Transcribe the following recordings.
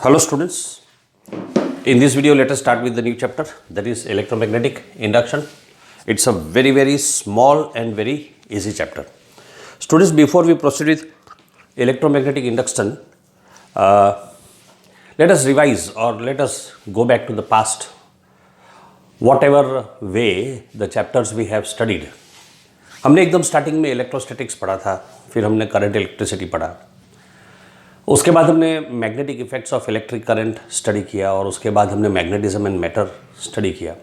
Hello students, in this video let us start with the new chapter, that is electromagnetic induction. It's a very small and very easy chapter. Students, before we proceed with electromagnetic induction, let us revise or let us go back to the past. Whatever way the chapters we have studied, हमने एकदम starting में electrostatics पढ़ा था, फिर हमने current electricity पढ़ा, उसके बाद हमने magnetic effects of electric current study किया और उसके बाद हमने मैग्नेटिज्म एंड मैटर स्टडी किया.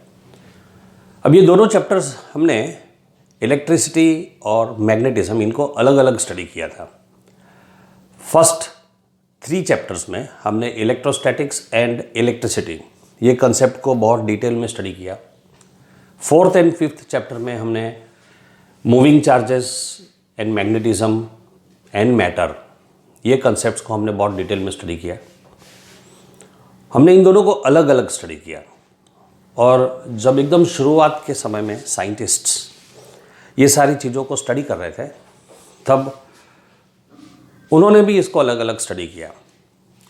अब ये दोनों चैप्टर्स हमने इलेक्ट्रिसिटी और मैग्नेटिज्म इनको अलग अलग स्टडी किया था. फर्स्ट 3 चैप्टर्स में हमने इलेक्ट्रोस्टैटिक्स एंड इलेक्ट्रिसिटी ये कंसेप्ट को बहुत डिटेल में स्टडी किया. 4th एंड 5th चैप्टर में हमने moving charges and magnetism and matter ये कंसेप्ट्स को हमने बहुत डिटेल में स्टडी किया. हमने इन दोनों को अलग अलग स्टडी किया और जब एकदम शुरुआत के समय में साइंटिस्ट्स ये सारी चीज़ों को स्टडी कर रहे थे तब उन्होंने भी इसको अलग अलग स्टडी किया.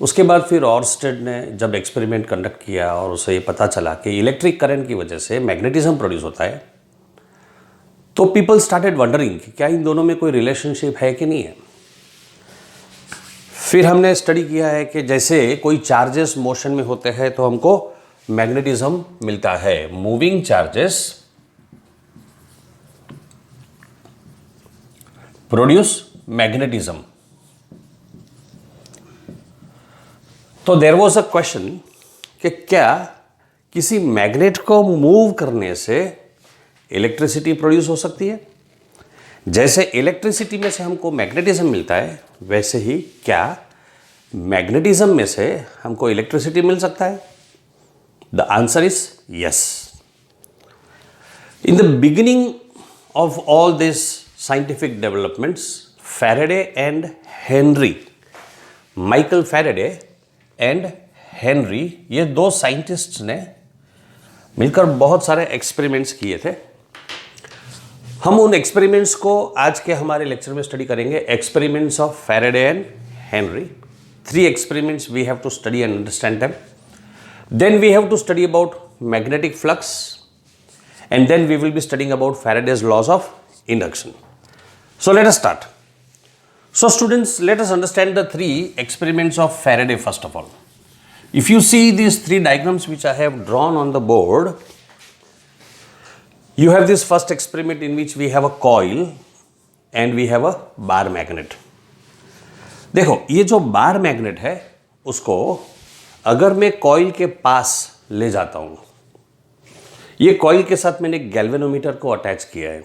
उसके बाद फिर ऑर्स्टेड ने जब एक्सपेरिमेंट कंडक्ट किया और उसे ये पता चला कि इलेक्ट्रिक करंट की वजह से मैग्नेटिज्म प्रोड्यूस होता है, तो पीपल स्टार्टेड वंडरिंग कि क्या इन दोनों में कोई रिलेशनशिप है कि नहीं है. फिर हमने स्टडी किया है कि जैसे कोई चार्जेस मोशन में होते हैं तो हमको मैग्नेटिज्म मिलता है. Moving charges produce magnetism. तो देयर वाज अ क्वेश्चन कि क्या किसी मैग्नेट को मूव करने से इलेक्ट्रिसिटी प्रोड्यूस हो सकती है. जैसे इलेक्ट्रिसिटी में से हमको मैग्नेटिज्म मिलता है वैसे ही क्या मैग्नेटिज्म में से हमको इलेक्ट्रिसिटी मिल सकता है. The answer is yes. In the beginning of all this scientific developments, Faraday and Henry, Michael Faraday and Henry, ये 2 साइंटिस्ट्स ने मिलकर बहुत सारे एक्सपेरिमेंट्स किए थे. हम उन एक्सपेरिमेंट्स को आज के हमारे लेक्चर में स्टडी करेंगे. Experiments of Faraday and Henry. 3 experiments we have to study and understand them. Then we have to study about magnetic flux, and then we will be studying about Faraday's laws of induction. So let us start. So students, let us understand the 3 experiments of Faraday first of all. If you see these 3 diagrams which I have drawn on the board, you have this first experiment in which we have a coil and we have a bar magnet. देखो, ये जो bar magnet है उसको अगर मैं coil के पास ले जाता हूँ, ये कॉइल के साथ मैंने गैल्वेनोमीटर को अटैच किया है,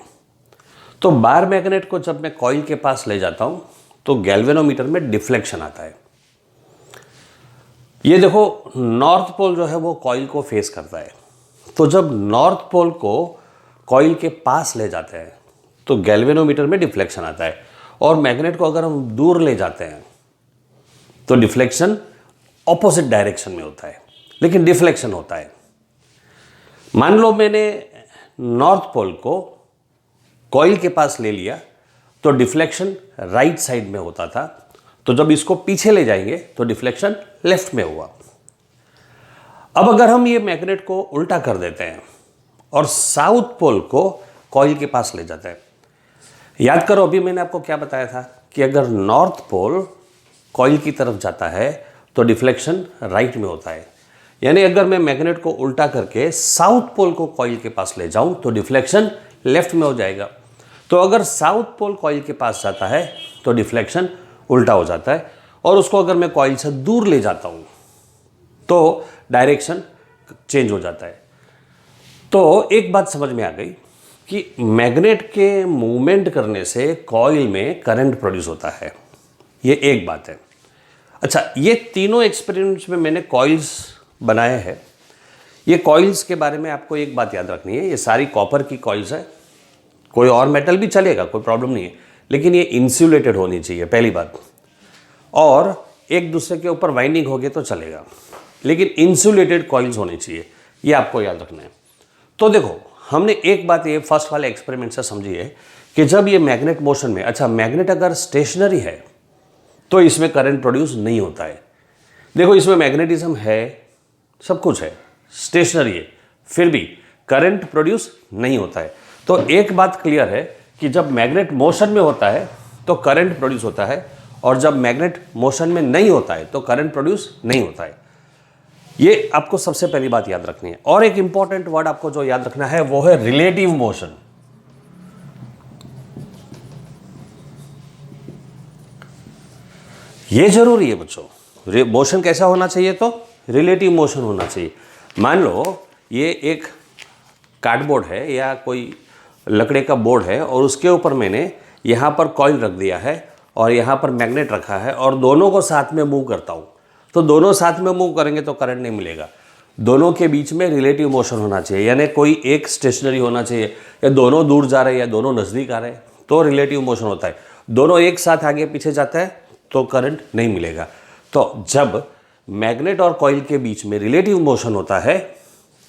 तो बार मैग्नेट को जब मैं कॉइल के पास ले जाता हूँ तो गैल्वेनोमीटर में डिफ्लेक्शन आता है. ये देखो, नॉर्थ पोल जो है वो कॉइल को फेस करता है, तो जब नॉर्थ पोल को कॉइल के पास ले जाते हैं तो गैल्वेनोमीटर में डिफ्लेक्शन आता है. और मैग्नेट को अगर हम दूर ले जाते हैं तो डिफ्लेक्शन ऑपोजिट डायरेक्शन में होता है, लेकिन डिफ्लेक्शन होता है. मान लो मैंने नॉर्थ पोल को कॉइल के पास ले लिया तो डिफ्लेक्शन राइट साइड में होता था, तो जब इसको पीछे ले जाएंगे तो डिफ्लेक्शन लेफ्ट में हुआ. अब अगर हम ये मैग्नेट को उल्टा कर देते हैं और साउथ पोल को कॉइल के पास ले जाते हैं, याद करो अभी मैंने आपको क्या बताया था कि अगर नॉर्थ पोल कॉइल की तरफ जाता है तो डिफ्लेक्शन राइट में होता है. यानी अगर मैं मैग्नेट को उल्टा करके साउथ पोल को कॉइल के पास ले जाऊं तो डिफ्लेक्शन लेफ्ट में हो जाएगा. तो अगर साउथ पोल कॉइल के पास जाता है तो डिफ्लेक्शन उल्टा हो जाता है, और उसको अगर मैं कॉइल से दूर ले जाता हूं तो डायरेक्शन चेंज हो जाता है. तो एक बात समझ में आ गई कि मैग्नेट के मूवमेंट करने से कॉइल में करंट प्रोड्यूस होता है. ये एक बात है. अच्छा, ये तीनों एक्सपेरिमेंट्स में मैंने कॉइल्स बनाए हैं. ये कॉइल्स के बारे में आपको एक बात याद रखनी है, ये सारी कॉपर की कॉइल्स है. कोई और मेटल भी चलेगा, कोई प्रॉब्लम नहीं है, लेकिन ये इंसुलेटेड होनी चाहिए पहली बात. और एक दूसरे के ऊपर वाइंडिंग होगी तो चलेगा, लेकिन इंसुलेटेड कॉइल्स होनी चाहिए, ये आपको याद रखना है. तो देखो, हमने एक बात ये फर्स्ट वाले एक्सपेरिमेंट से समझी है कि जब ये मैग्नेट मोशन में, अच्छा मैग्नेट अगर स्टेशनरी है तो इसमें करंट प्रोड्यूस नहीं होता है. देखो इसमें मैग्नेटिज्म है, सब कुछ है, स्टेशनरी है, फिर भी करंट प्रोड्यूस नहीं होता है। तो एक बात क्लियर है कि जब मैग्नेट मोशन में होता है तो करंट प्रोड्यूस होता है, और जब मैग्नेट मोशन में नहीं होता है तो करंट प्रोड्यूस नहीं होता है। ये आपको सबसे पहली बात याद रखनी है। और एक इंपॉर्टेंट वर्ड आपको जो याद रखना है वो है रिलेटिव मोशन। ये जरूरी है बच्चों। मोशन कैसा होना चाहिए? तो रिलेटिव मोशन होना चाहिए। मान लो ये एक कार्डबोर्ड है या कोई लकड़े का बोर्ड है, और उसके ऊपर मैंने यहाँ पर कॉइल रख दिया है और यहाँ पर मैग्नेट रखा है, और दोनों को साथ में मूव करता हूँ। तो दोनों साथ में मूव करेंगे तो करंट नहीं मिलेगा। दोनों के बीच में रिलेटिव मोशन होना चाहिए, यानी कोई एक स्टेशनरी होना चाहिए, या दोनों दूर जा रहे हैं या दोनों नज़दीक आ रहे हैं तो रिलेटिव मोशन होता है। दोनों एक साथ आगे पीछे जाता है तो करंट नहीं मिलेगा। तो जब मैग्नेट और कॉइल के बीच में रिलेटिव मोशन होता है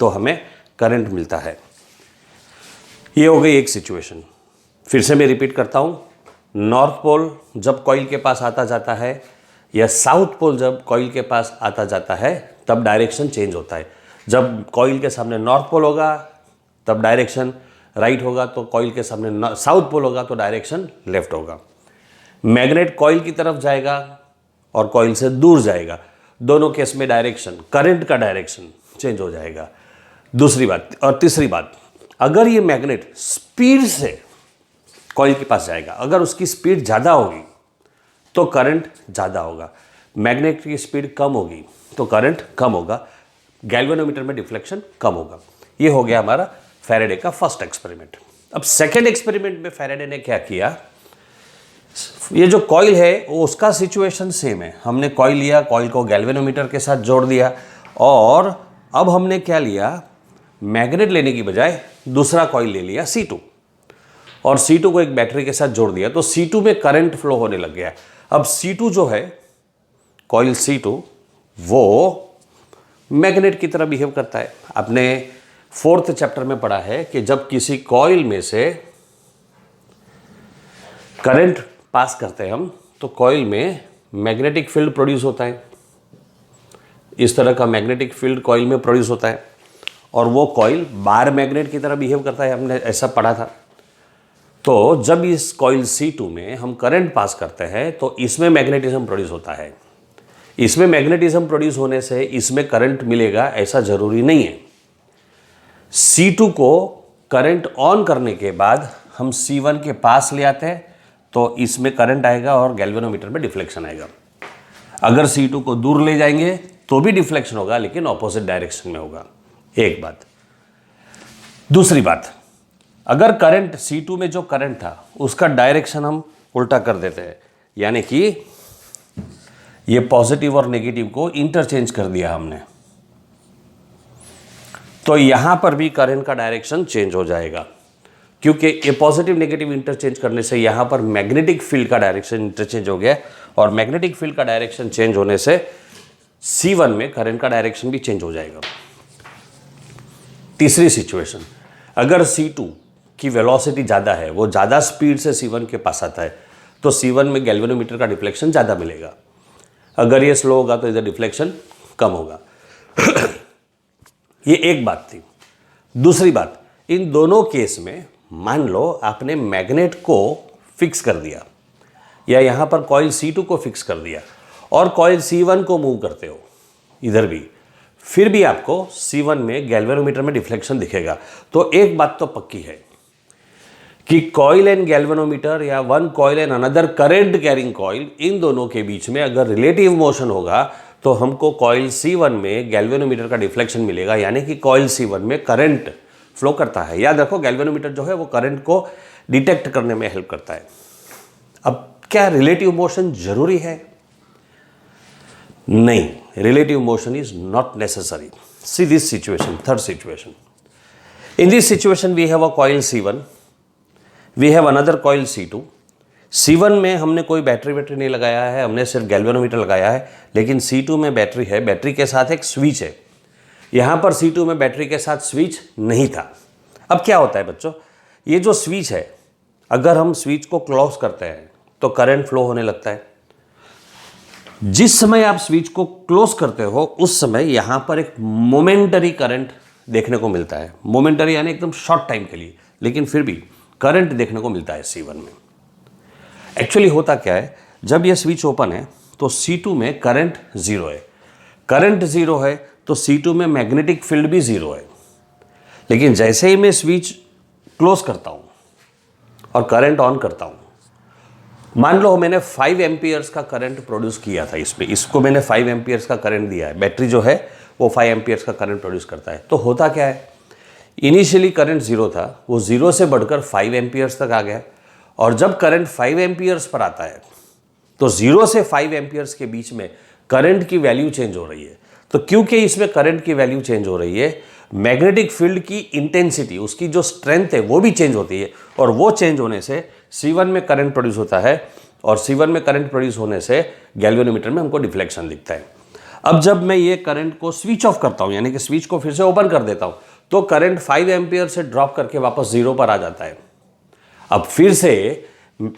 तो हमें करंट मिलता है। ये हो गई एक सिचुएशन। फिर से मैं रिपीट करता हूँ, नॉर्थ पोल जब कॉइल के पास आता जाता है या साउथ पोल जब कॉइल के पास आता जाता है तब डायरेक्शन चेंज होता है। जब कॉइल के सामने नॉर्थ पोल होगा तब डायरेक्शन राइट होगा, तो कॉइल के सामने साउथ पोल होगा तो डायरेक्शन लेफ्ट होगा। मैग्नेट कॉइल की तरफ जाएगा और कॉइल से दूर जाएगा, दोनों केस में डायरेक्शन, करंट का डायरेक्शन चेंज हो जाएगा। दूसरी बात और तीसरी बात, अगर ये मैग्नेट स्पीड से कॉइल के पास जाएगा, अगर उसकी स्पीड ज़्यादा होगी तो करंट ज़्यादा होगा, मैग्नेट की स्पीड कम होगी तो करंट कम होगा, गैल्वेनोमीटर में डिफ्लेक्शन कम होगा। ये हो गया हमारा फैराडे का फर्स्ट एक्सपेरिमेंट। अब सेकेंड एक्सपेरिमेंट में फैराडे ने क्या किया, ये जो कॉइल है वो उसका सिचुएशन सेम है। हमने कॉइल लिया, कॉइल को गैल्वेनोमीटर के साथ जोड़ दिया, और अब हमने क्या लिया, मैग्नेट लेने की बजाय दूसरा कॉइल ले लिया C2, और C2 को एक बैटरी के साथ जोड़ दिया, तो C2 में करंट फ्लो होने लग गया। अब C2 जो है, कॉइल C2, वो मैग्नेट की तरह बिहेव करता है। आपने 4th चैप्टर में पढ़ा है कि जब किसी कॉइल में से करंट पास करते हैं हम तो कॉइल में मैग्नेटिक फील्ड प्रोड्यूस होता है। इस तरह का मैग्नेटिक फील्ड कॉइल में प्रोड्यूस होता है, और वो कॉइल बार मैग्नेट की तरह बिहेव करता है, हमने ऐसा पढ़ा था। तो जब इस कॉइल C2 में हम करंट पास करते हैं तो इसमें मैग्नेटिज्म प्रोड्यूस होता है। इसमें मैग्नेटिज्म प्रोड्यूस होने से इसमें करंट मिलेगा ऐसा जरूरी नहीं है। C2 को करंट ऑन करने के बाद हम C1 के पास ले आते हैं तो इसमें करंट आएगा और गैल्वेनोमीटर में डिफ्लेक्शन आएगा। अगर C2 को दूर ले जाएंगे तो भी डिफ्लेक्शन होगा, लेकिन ऑपोजिट डायरेक्शन में होगा। एक बात। दूसरी बात, अगर करंट C2 में जो करंट था उसका डायरेक्शन हम उल्टा कर देते हैं, यानी कि ये पॉजिटिव और नेगेटिव को इंटरचेंज कर दिया हमने, तो यहां पर भी करंट का डायरेक्शन चेंज हो जाएगा, क्योंकि ये पॉजिटिव नेगेटिव इंटरचेंज करने से यहां पर मैग्नेटिक फील्ड का डायरेक्शन इंटरचेंज हो गया, और मैग्नेटिक फील्ड का डायरेक्शन चेंज होने से C1 में करंट का डायरेक्शन भी चेंज हो जाएगा। तीसरी सिचुएशन, अगर C2 की वेलोसिटी ज़्यादा है, वो ज़्यादा स्पीड से C1 के पास आता है, तो C1 में गैल्वेनोमीटर का डिफ्लेक्शन ज़्यादा मिलेगा। अगर ये स्लो होगा तो इधर डिफ्लेक्शन कम होगा। ये एक बात थी। दूसरी बात, इन दोनों केस में मान लो आपने मैग्नेट को फिक्स कर दिया, या यहाँ पर कॉइल C2 को फिक्स कर दिया, और कॉइल C1 को मूव करते हो इधर भी, फिर भी आपको C1 में गैल्वेनोमीटर में डिफ्लेक्शन दिखेगा। तो एक बात तो पक्की है कि कॉइल एंड गैल्वेनोमीटर, या one coil and another current carrying coil, इन दोनों के बीच में अगर रिलेटिव मोशन होगा तो हमको कॉइल C1 में गैल्वेनोमीटर का डिफ्लेक्शन मिलेगा, यानी कि कॉइल C1 में करंट फ्लो करता है। याद रखो, गैल्वेनोमीटर जो है वो करंट को डिटेक्ट करने में हेल्प करता है। अब क्या रिलेटिव मोशन जरूरी है? नहीं, relative motion is not necessary. See this situation, third situation. In this situation we have a coil C1, we have another coil C2. C1 में हमने कोई बैटरी नहीं लगाया है, हमने सिर्फ गैल्वेनोमीटर लगाया है, लेकिन C2 में बैटरी है, बैटरी के साथ एक स्विच है। यहाँ पर C2 में बैटरी के साथ स्विच नहीं था। अब क्या होता है बच्चों, ये जो स्विच है, अगर हम स्विच को क्लोज करते हैं तो करंट फ्लो होने लगता है। जिस समय आप स्विच को क्लोज करते हो उस समय यहां पर एक मोमेंटरी करंट देखने को मिलता है। मोमेंटरी यानी एकदम शॉर्ट टाइम के लिए, लेकिन फिर भी करंट देखने को मिलता है C1 में। एक्चुअली होता क्या है, जब यह स्विच ओपन है तो C2 में करंट जीरो है। करंट जीरो है तो C2 में मैग्नेटिक फील्ड भी जीरो है। लेकिन जैसे ही मैं स्विच क्लोज करता हूं और करंट ऑन करता हूं, मान लो मैंने 5 एम्पियर्स का करंट प्रोड्यूस किया था इसमें, इसको मैंने 5 एम्पियर्स का करंट दिया है। बैटरी जो है वो 5 एम्पियर्स का करंट प्रोड्यूस करता है। तो होता क्या है, इनिशियली करंट जीरो था, वो जीरो से बढ़कर 5 एम्पियर्स तक आ गया। और जब करंट 5 एम्पियर्स पर आता है तो जीरो से 5 एम्पियर्स के बीच में करंट की वैल्यू चेंज हो रही है। तो क्योंकि इसमें करंट की वैल्यू चेंज हो रही है, मैग्नेटिक फील्ड की इंटेंसिटी, उसकी जो स्ट्रेंथ है वो भी चेंज होती है। और वो चेंज होने से C1 में करंट प्रोड्यूस होता है, और C1 में करंट प्रोड्यूस होने से गैल्वेनोमीटर में हमको डिफ्लेक्शन दिखता है। अब जब मैं ये करंट को स्विच ऑफ करता हूं, यानी कि स्विच को फिर से ओपन कर देता हूं, तो करंट 5 एम्पियर से ड्रॉप करके वापस जीरो पर आ जाता है। अब फिर से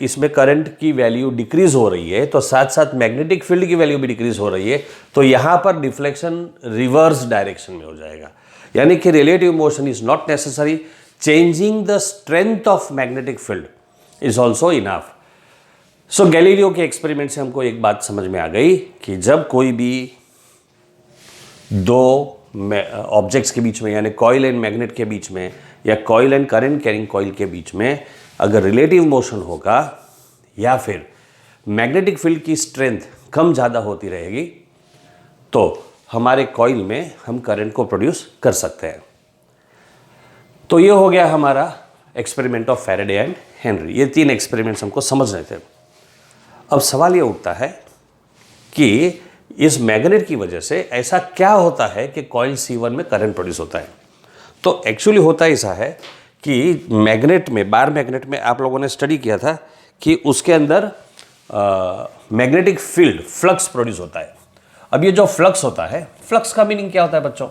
इसमें करंट की वैल्यू डिक्रीज हो रही है, तो साथ साथ मैग्नेटिक फील्ड की वैल्यू भी डिक्रीज हो रही है। तो यहां पर डिफ्लेक्शन रिवर्स डायरेक्शन में हो जाएगा, यानी कि relative motion is not necessary, changing the strength of magnetic field is also enough. So Galileo के एक्सपेरिमेंट से हमको एक बात समझ में आ गई कि जब कोई भी दो ऑब्जेक्ट्स के बीच में, यानी कॉइल एंड मैग्नेट के बीच में, या coil and current carrying coil के बीच में अगर रिलेटिव मोशन होगा या फिर मैग्नेटिक फील्ड की स्ट्रेंथ कम ज़्यादा होती रहेगी, तो हमारे कॉइल में हम करंट को प्रोड्यूस कर सकते हैं। तो ये हो गया हमारा experiment of Faraday and Henry. ये 3 एक्सपेरिमेंट्स हमको समझने थे। अब सवाल ये उठता है कि इस मैग्नेट की वजह से ऐसा क्या होता है कि कॉइल C1 में करंट प्रोड्यूस होता है। तो एक्चुअली होता ऐसा है कि मैग्नेट में, बार मैग्नेट में आप लोगों ने स्टडी किया था कि उसके अंदर मैग्नेटिक फील्ड फ्लक्स प्रोड्यूस होता है। अब ये जो फ्लक्स होता है, फ्लक्स का मीनिंग क्या होता है बच्चों?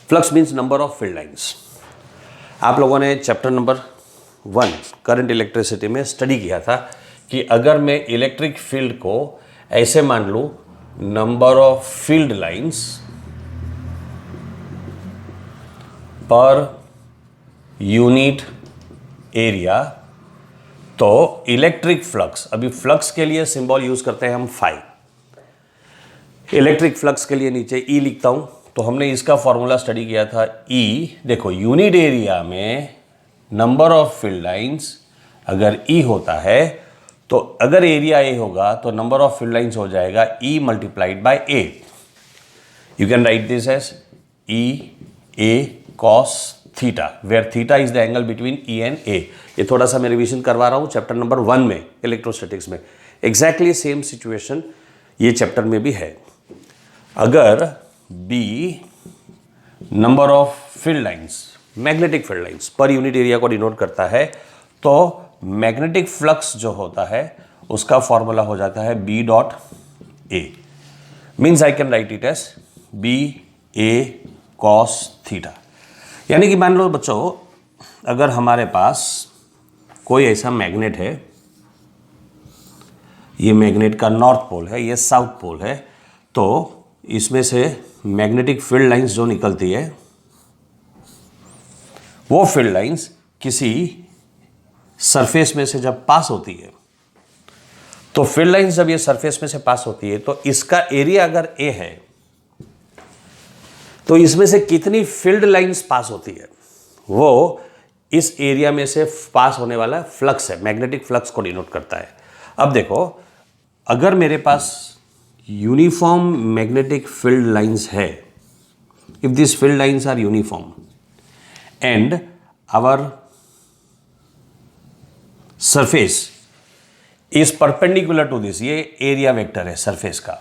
Flux means number of field lines. आप लोगों ने चैप्टर नंबर 1 करंट इलेक्ट्रिसिटी में स्टडी किया था कि अगर मैं इलेक्ट्रिक फील्ड को ऐसे मान लूं, number of field lines per unit area, तो इलेक्ट्रिक फ्लक्स, अभी फ्लक्स के लिए सिंबल यूज करते हैं हम फाई, इलेक्ट्रिक फ्लक्स के लिए नीचे E लिखता हूं, तो हमने इसका फॉर्मूला स्टडी किया था। E देखो, यूनिट एरिया में नंबर ऑफ फील्ड लाइंस अगर E होता है, तो अगर एरिया A होगा तो नंबर ऑफ फील्ड लाइंस हो जाएगा E multiplied by A। You can write this as E A cos theta, where theta is the angle between E and A। ये थोड़ा सा मैं रिविजन करवा रहा हूं चैप्टर नंबर 1 में इलेक्ट्रोस्टैटिक्स में। एग्जैक्टली सेम सिचुएशन ये चैप्टर में भी है। अगर B number of field lines, magnetic field lines per unit area को डिनोट करता है, तो मैग्नेटिक फ्लक्स जो होता है उसका फॉर्मूला हो जाता है B dot A। Means I can write it as B A cos theta. यानी कि मान लो बच्चों, अगर हमारे पास कोई ऐसा मैग्नेट है, ये मैग्नेट का नॉर्थ पोल है, ये साउथ पोल है, तो इसमें से मैग्नेटिक फील्ड लाइंस जो निकलती है, वो फील्ड लाइंस किसी सरफेस में से जब पास होती है, तो फील्ड लाइंस जब ये सरफेस में से पास होती है, तो इसका एरिया अगर A है, तो इसमें से कितनी फील्ड लाइंस पास होती है, वो इस एरिया में से पास होने वाला फ्लक्स है, मैग्नेटिक फ्लक्स को डिनोट करता है। अब देखो, अगर मेरे पास यूनिफॉर्म मैग्नेटिक फील्ड लाइंस है, if this field lines are uniform and our surface is perpendicular to this, ये एरिया वेक्टर है सरफेस का,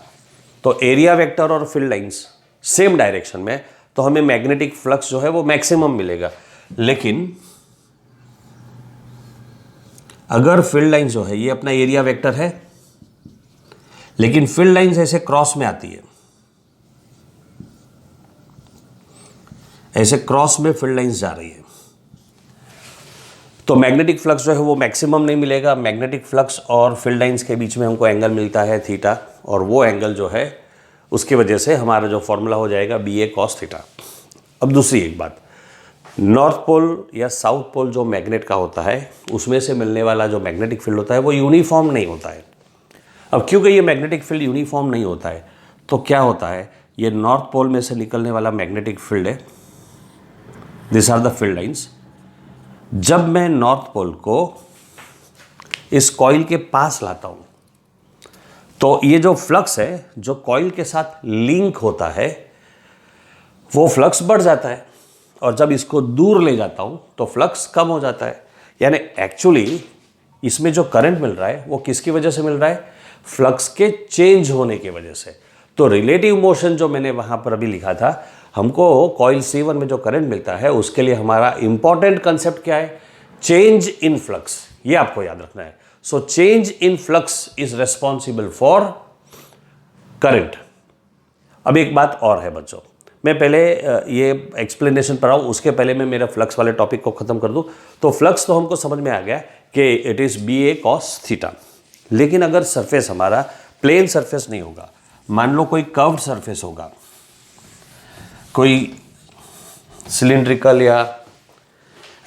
तो एरिया वेक्टर और फील्ड लाइंस सेम डायरेक्शन में, तो हमें मैग्नेटिक फ्लक्स जो है वो मैक्सिमम मिलेगा। लेकिन अगर फील्ड लाइंस जो है ये अपना एरिया वेक्टर है, लेकिन फील्ड लाइंस ऐसे क्रॉस में आती है, ऐसे क्रॉस में फील्ड लाइंस जा रही है, तो मैग्नेटिक फ्लक्स जो है वो मैक्सिमम नहीं मिलेगा। मैग्नेटिक फ्लक्स और फील्ड लाइंस के बीच में हमको एंगल मिलता है थीटा, और वो एंगल जो है उसकी वजह से हमारा जो फॉर्मूला हो जाएगा BA cos थीटा। अब दूसरी एक बात, नॉर्थ पोल या साउथ पोल जो मैग्नेट का होता है उसमें से मिलने वाला जो मैग्नेटिक फील्ड होता है वो यूनिफॉर्म नहीं होता है। अब क्योंकि ये मैग्नेटिक फील्ड यूनिफॉर्म नहीं होता है तो क्या होता है, ये नॉर्थ पोल में से निकलने वाला मैग्नेटिक फील्ड है, this are the field lines. जब मैं नॉर्थ पोल को इस कॉइल के पास लाता हूं तो ये जो फ्लक्स है जो कॉइल के साथ लिंक होता है वो फ्लक्स बढ़ जाता है, और जब इसको दूर ले जाता हूं तो फ्लक्स कम हो जाता है। यानी एक्चुअली इसमें जो करंट मिल रहा है वो किसकी वजह से मिल रहा है, फ्लक्स के चेंज होने की वजह से। तो रिलेटिव मोशन जो मैंने वहां पर अभी लिखा था, हमको कॉइल C1 में जो करंट मिलता है उसके लिए हमारा इंपॉर्टेंट कंसेप्ट क्या है, चेंज इन फ्लक्स, ये आपको याद रखना है। So change in flux is responsible for current. अब एक बात और है बच्चों, मैं पहले ये एक्सप्लेनेशन पढ़ाऊँ उसके पहले मैं मेरा फ्लक्स वाले टॉपिक को ख़त्म कर दूँ। तो फ्लक्स तो हमको समझ में आ गया कि it is BA cos theta. लेकिन अगर सरफेस हमारा प्लेन सरफेस नहीं होगा, मान लो कोई कर्व्ड सरफेस होगा, कोई सिलिंड्रिकल या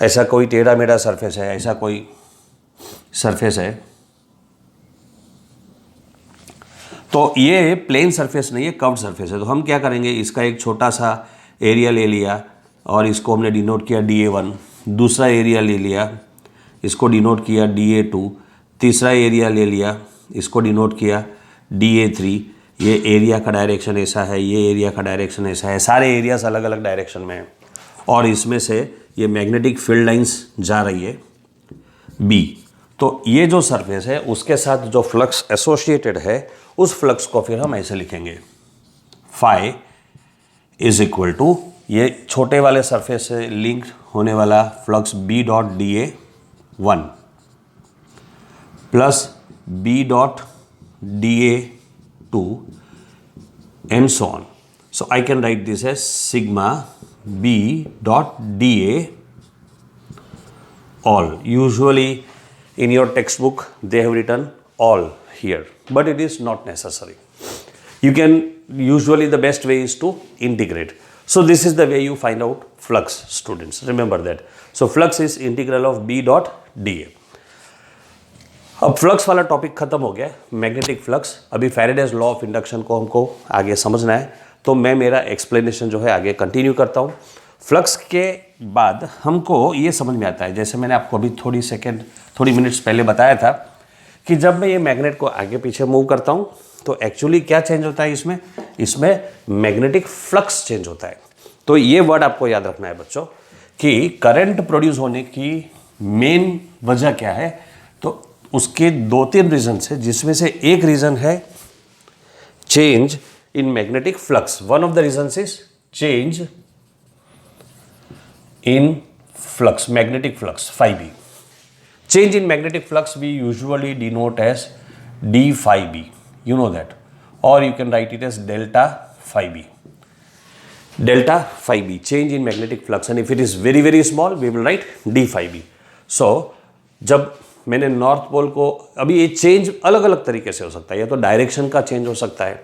ऐसा कोई टेढ़ा मेढ़ा सरफेस है, ऐसा कोई सरफेस है, तो ये प्लेन सरफेस नहीं है, कर्व्ड सरफेस है। तो हम क्या करेंगे, इसका एक छोटा सा एरिया ले लिया और इसको हमने डिनोट किया DA1, दूसरा एरिया ले लिया इसको डिनोट किया DA2, तीसरा एरिया ले लिया इसको डिनोट किया DA3। ये एरिया का डायरेक्शन ऐसा है, ये एरिया का डायरेक्शन ऐसा है, सारे एरियाज अलग अलग डायरेक्शन में हैं, और इसमें से ये मैग्नेटिक फील्ड लाइंस जा रही है B। तो ये जो सरफेस है उसके साथ जो फ्लक्स एसोसिएटेड है उस फ्लक्स को फिर हम ऐसे लिखेंगे, फाई इज इक्वल टू ये छोटे वाले सरफेस से लिंक होने वाला flux B.DA1 plus B.DA2 and so on. So I can write this as sigma B.DA all. Usually in your textbook they have written all here, but it is not necessary. You can, usually the best way is to integrate. So this is the way you find out flux, students, remember that. So flux is integral of B.DA. अब flux वाला topic खत्म हो गया, magnetic flux. अभी Faraday's law of induction को हमको आगे समझना है, तो मैं मेरा एक्सप्लेनेशन जो है आगे कंटिन्यू करता हूँ। फ्लक्स के बाद हमको ये समझ में आता है, जैसे मैंने आपको अभी थोड़ी मिनट्स पहले बताया था कि जब मैं ये मैग्नेट को आगे पीछे मूव करता हूँ तो एक्चुअली क्या चेंज होता है, इसमें मैग्नेटिक फ्लक्स चेंज होता है। तो ये वर्ड आपको याद रखना है बच्चों कि करंट प्रोड्यूस होने की मेन वजह क्या है। तो उसके 2-3 रीजन है, जिसमें से एक रीजन है change in magnetic flux. One of the reason is change in flux, magnetic flux, phi b. Change in magnetic flux we usually denote as d phi b, you know that, or you can write it as delta phi b. Delta phi b, change in magnetic flux, and if it is very very small we will write d phi b. So जब मैंने north pole को, अभी ये change अलग अलग तरीके से हो सकता है, या तो डायरेक्शन का चेंज हो सकता है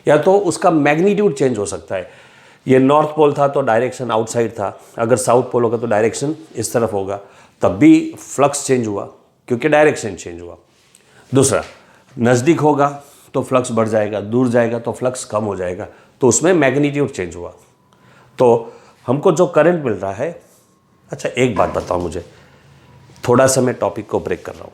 या तो उसका मैग्नीट्यूड चेंज हो सकता है। ये नॉर्थ पोल था तो डायरेक्शन आउटसाइड था, अगर साउथ पोल होगा तो डायरेक्शन इस तरफ होगा, तब भी फ्लक्स चेंज हुआ क्योंकि डायरेक्शन चेंज हुआ। दूसरा, नज़दीक होगा तो फ्लक्स बढ़ जाएगा, दूर जाएगा तो फ्लक्स कम हो जाएगा, तो उसमें मैग्नीट्यूड चेंज हुआ। तो हमको जो करंट मिल रहा है, अच्छा एक बात बताओ मुझे, थोड़ा सा मैं टॉपिक को ब्रेक कर रहा हूँ।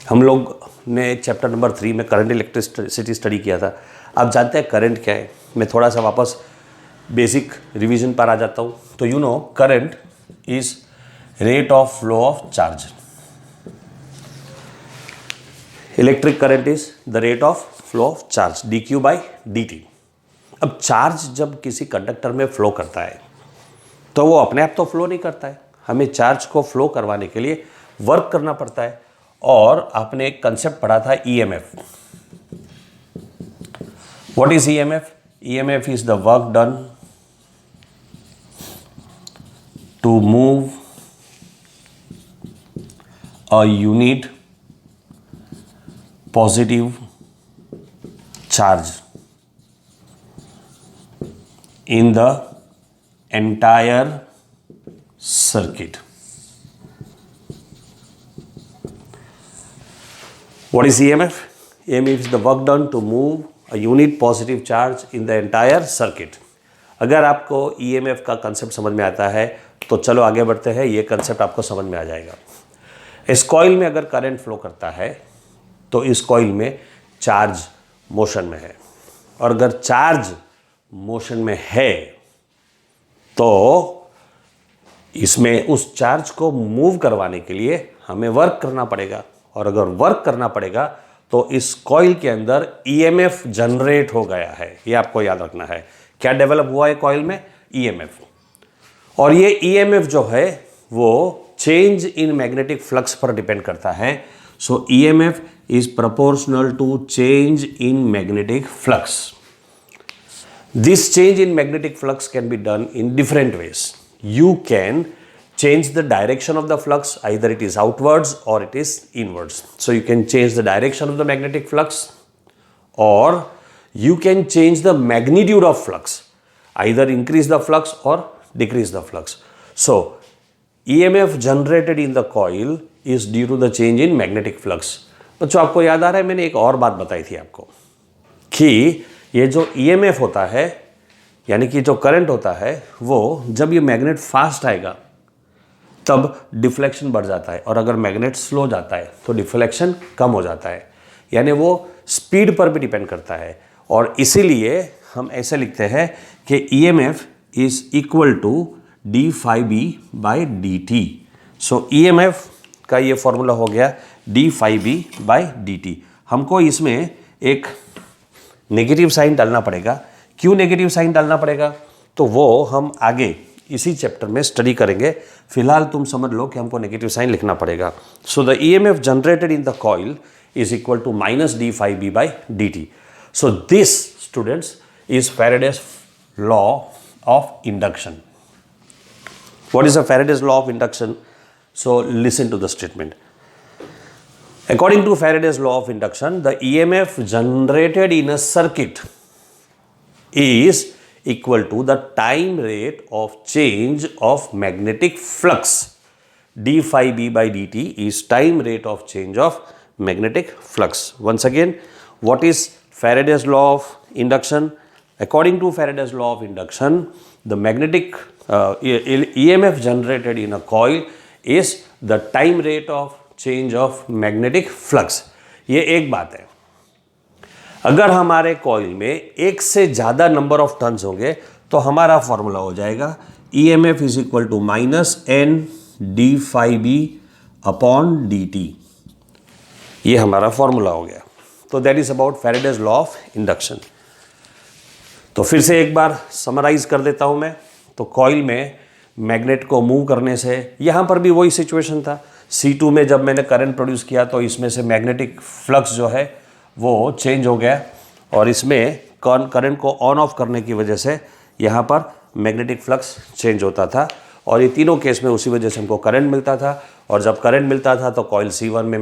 हम लोग ने चैप्टर नंबर 3 में करंट इलेक्ट्रिसिटी स्टडी किया था। आप जानते हैं करंट क्या है? मैं थोड़ा सा वापस बेसिक रिवीजन पर आ जाता हूँ। तो you know current is rate of flow of charge. Electric current is the rate of flow of charge dq/dt। अब चार्ज जब किसी कंडक्टर में फ्लो करता है तो वो अपने आप तो फ्लो नहीं करता है, हमें चार्ज को फ्लो करवाने के लिए वर्क करना पड़ता है। और आपने एक कंसेप्ट पढ़ा था EMF। What is EMF? EMF is the work done to move a unit positive charge in the entire circuit. What is EMF? EMF is the work done to move a unit positive charge in the entire circuit. अगर आपको EMF का concept समझ में आता है तो चलो आगे बढ़ते हैं, ये कंसेप्ट आपको समझ में आ जाएगा। इस कॉइल में अगर करंट फ्लो करता है तो इस कॉइल में चार्ज मोशन में है, और अगर चार्ज मोशन में है तो इसमें उस चार्ज को मूव करवाने के लिए हमें वर्क करना पड़ेगा, और अगर वर्क करना पड़ेगा तो इस कॉइल के अंदर EMF जनरेट हो गया है। ये आपको याद रखना है। क्या डेवलप हुआ है कॉइल में? EMF। और ये EMF जो है वो चेंज इन मैग्नेटिक फ्लक्स पर डिपेंड करता है। So EMF is proportional to change in magnetic flux. This change in magnetic flux can be done in different ways. You can change the direction of the flux, either it is outwards or it is inwards. So you can change the direction of the magnetic flux, or you can change the magnitude of flux, either increase the flux or decrease the flux. So EMF generated in the coil is due to the change in magnetic flux. बच्चों आपको याद आ रहा है, मैंने एक और बात बताई थी आपको कि ये जो EMF होता है, यानी कि जो करंट होता है, वो जब ये मैग्नेट फास्ट आएगा तब डिफ्लेक्शन बढ़ जाता है, और अगर मैग्नेट स्लो जाता है तो डिफ्लेक्शन कम हो जाता है। यानी वो स्पीड पर भी डिपेंड करता है, और इसीलिए हम ऐसे लिखते हैं कि EMF is equal to d phi b by dt। So EMF का ये फॉर्मूला हो गया d phi b by dt। हमको इसमें एक नेगेटिव साइन डालना पड़ेगा। क्यों नेगेटिव साइन डालना पड़ेगा? तो वो हम आगे इसी चैप्टर में स्टडी करेंगे। फिलहाल तुम समझ लो कि हमको नेगेटिव साइन लिखना पड़ेगा। So the EMF generated in the coil is equal to minus d phi b by dt। So this students is Faraday's law of induction. What is the Faraday's law of induction? So listen to the statement. According to Faraday's law of induction, the EMF generated in a circuit is equal to the time rate of change of magnetic flux. d phi b by dt is time rate of change of magnetic flux. Once again, what is Faraday's law of induction? According to Faraday's law of induction, the magnetic EMF generated in a coil is the time rate of change of magnetic flux. ये एक बात है। अगर हमारे coil में एक से ज़्यादा नंबर ऑफ टर्न्स होंगे तो हमारा फॉर्मूला हो जाएगा EMF is equal to minus n d phi b upon dt। ये हमारा फॉर्मूला हो गया। तो that is about Faraday's law of induction. तो फिर से एक बार समराइज कर देता हूं मैं। तो कॉइल में मैग्नेट को मूव करने से यहाँ पर भी वही सिचुएशन था। C2 में जब मैंने करंट प्रोड्यूस किया तो इसमें से मैग्नेटिक फ्लक्स जो है वो चेंज हो गया, और इसमें करंट को ऑन ऑफ करने की वजह से यहाँ पर मैग्नेटिक फ्लक्स चेंज होता था, और ये तीनों केस में उसी वजह से हमको करंट मिलता था। और जब करंट मिलता था तो कॉइल C1 में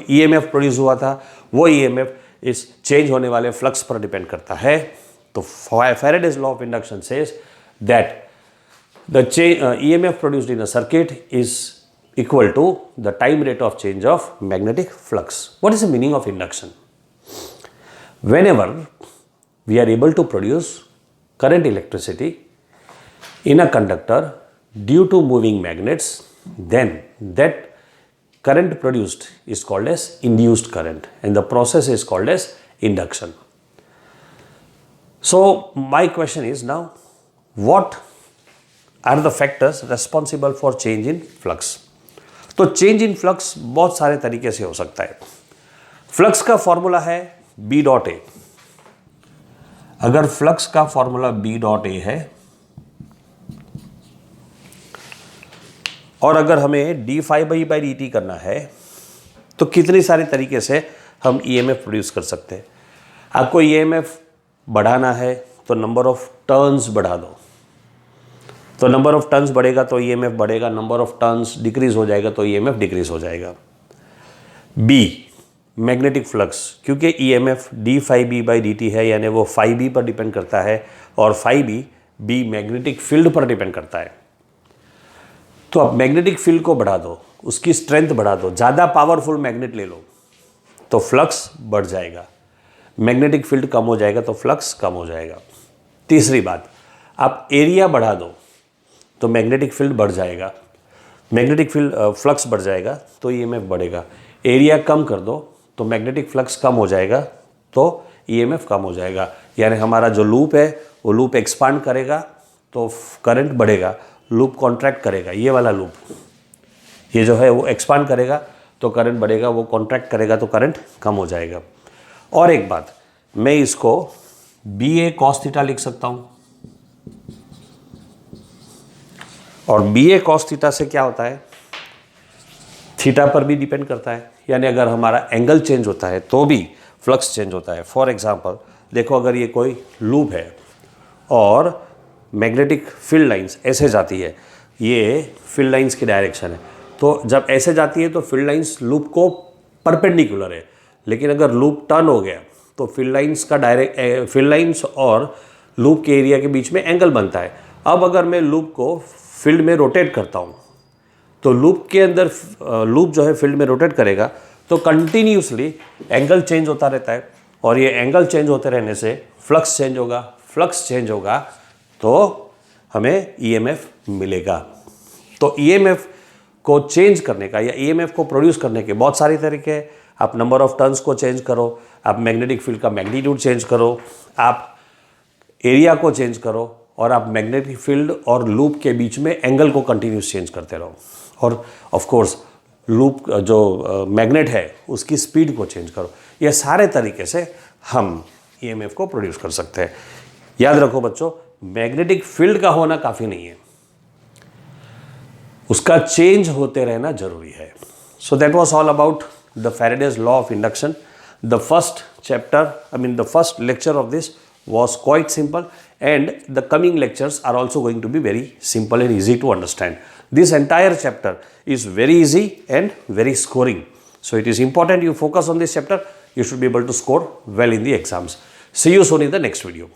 EMF प्रोड्यूस हुआ था। वो EMF इस चेंज होने वाले फ्लक्स पर डिपेंड करता है। तो Faraday's law of induction says that the EMF produced in a circuit is equal to the time rate of change of magnetic flux. What is the meaning of induction? Whenever we are able to produce current electricity in a conductor due to moving magnets, then that current produced is called as induced current, and the process is called as induction. So my question is now, what are the factors responsible for change in flux? तो change in flux बहुत सारे तरीके से हो सकता है। Flux का formula है B डॉट ए। अगर फ्लक्स का फॉर्मूला B डॉट ए है और अगर हमें d phi by dt करना है तो कितने सारे तरीके से हम EMF प्रोड्यूस कर सकते हैं। आपको EMF बढ़ाना है तो नंबर ऑफ टर्न्स बढ़ा दो। तो नंबर ऑफ टर्न्स बढ़ेगा तो ईएमएफ बढ़ेगा, नंबर ऑफ टर्न्स डिक्रीज हो जाएगा तो ईएमएफ डिक्रीज हो जाएगा। बी मैग्नेटिक फ्लक्स, क्योंकि EMF d phi B by d t है, यानी वो फाई बी पर डिपेंड करता है और फाई बी मैग्नेटिक फील्ड पर डिपेंड करता है। तो अब मैग्नेटिक फील्ड को बढ़ा दो, उसकी स्ट्रेंथ बढ़ा दो, ज़्यादा पावरफुल मैग्नेट ले लो तो फ्लक्स बढ़ जाएगा, मैग्नेटिक फील्ड कम हो जाएगा तो फ्लक्स कम हो जाएगा। तीसरी बात, आप एरिया बढ़ा दो तो मैग्नेटिक फील्ड बढ़ जाएगा, मैग्नेटिक फील्ड फ्लक्स बढ़ जाएगा तो ईएमएफ बढ़ेगा। एरिया कम कर दो तो मैग्नेटिक फ्लक्स कम हो जाएगा तो ईएमएफ कम हो जाएगा। यानी हमारा जो लूप है वो लूप एक्सपांड करेगा तो करंट बढ़ेगा, लूप कॉन्ट्रैक्ट करेगा, ये वाला लूप, ये जो है वो एक्सपांड करेगा तो करंट बढ़ेगा, वो कॉन्ट्रैक्ट करेगा तो करंट कम हो जाएगा। और एक बात, मैं इसको बी ए कॉस थीटा लिख सकता हूँ, और बी ए कॉस थीटा से क्या होता है, थीटा पर भी डिपेंड करता है, यानी अगर हमारा एंगल चेंज होता है तो भी फ्लक्स चेंज होता है। फॉर एग्जांपल देखो, अगर ये कोई लूप है और मैग्नेटिक फील्ड लाइंस ऐसे जाती है, ये फील्ड लाइंस की डायरेक्शन है, तो जब ऐसे जाती है तो फील्ड लाइंस लूप को परपेंडिकुलर है, लेकिन अगर लूप टर्न हो गया तो फील्ड लाइंस और लूप के एरिया के बीच में एंगल बनता है। अब अगर मैं लूप को फील्ड में रोटेट करता हूँ तो लूप के अंदर लूप जो है फील्ड में रोटेट करेगा तो कंटिन्यूसली एंगल चेंज होता रहता है, और ये एंगल चेंज होते रहने से फ्लक्स चेंज होगा, फ्लक्स चेंज होगा तो हमें ईएमएफ मिलेगा। तो ईएमएफ को चेंज करने का या ईएमएफ को प्रोड्यूस करने के बहुत सारे तरीके हैं। आप नंबर ऑफ टर्न्स को चेंज करो, आप मैग्नेटिक फील्ड का मैग्नीट्यूड चेंज करो, आप एरिया को चेंज करो, और आप मैग्नेटिक फील्ड और लूप के बीच में एंगल को कंटिन्यूस चेंज करते रहो, और ऑफ कोर्स लूप जो मैग्नेट है उसकी स्पीड को चेंज करो। ये सारे तरीके से हम ईएमएफ को प्रोड्यूस कर सकते हैं। याद रखो बच्चों, मैग्नेटिक फील्ड का होना काफ़ी नहीं है, उसका चेंज होते रहना जरूरी है। So that was all about the Faraday's law of induction. The first chapter, the first lecture of this was quite simple, and the coming lectures are also going to be very simple and easy to understand. This entire chapter is very easy and very scoring. So it is important you focus on this chapter. You should be able to score well in the exams. See you soon in the next video.